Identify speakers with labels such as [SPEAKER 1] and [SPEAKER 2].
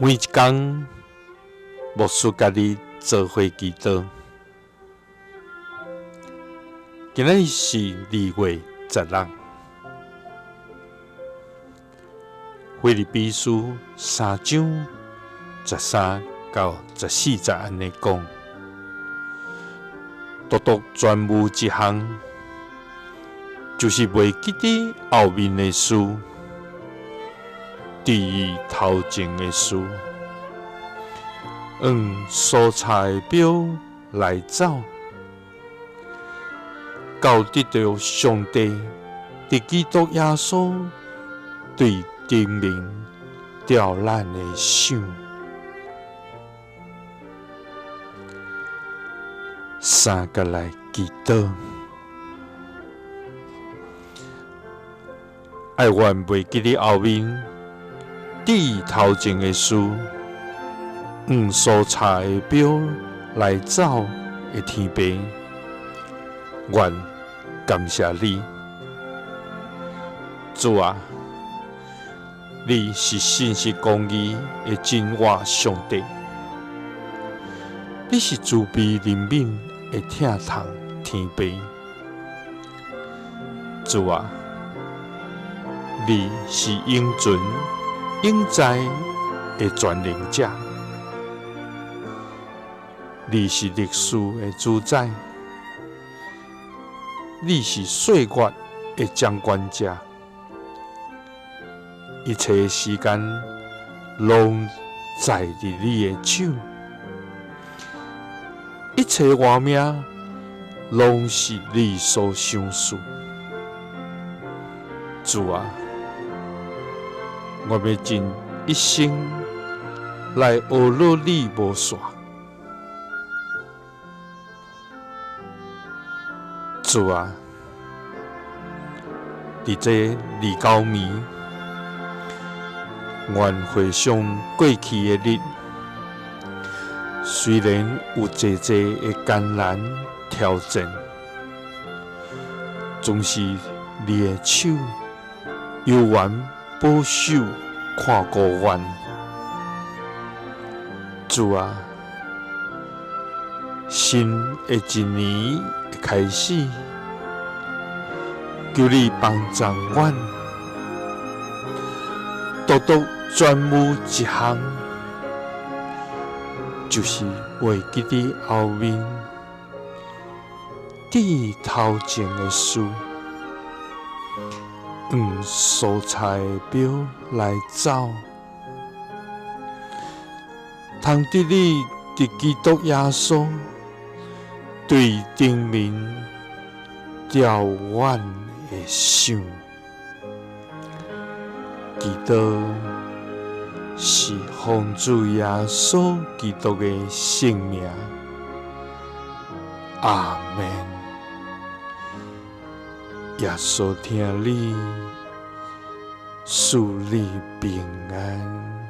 [SPEAKER 1] 每一天，牧师家己做伙祈祷。今仔日是2月16日，腓立比书3章13到14节安尼讲，独专有一项，就是袂记伫后面的事，注意头前的事。所查的表来走，到得到上帝伫基督耶稣对顶面调咱的想。三个来祈祷，爱愿袂记伫后面，注意头前的事。所查的表来走的天父，愿感谢你，主啊！你是信实公义的真活上帝，你是慈悲怜悯的疼痛天父，主啊！你是永存永在的全能者。你是历史的主宰，你是岁月的掌管者，一切时间拢在伫你的手，一切活命拢是你所想事。主啊，我要尽一生来学乐你无煞。主啊，伫这29年，愿回想过去的日，虽然有济的艰难挑战，总是你的手悠然保守看顾阮。主啊，新的一年开始，求你帮助阮，独专有一项，就是袂记伫后面，注意头前的事，所查的表来走，通得你伫基督耶稣对顶面调阮的想。基督是奉主耶稣基督的圣名，阿们。耶稣听你，赐你平安。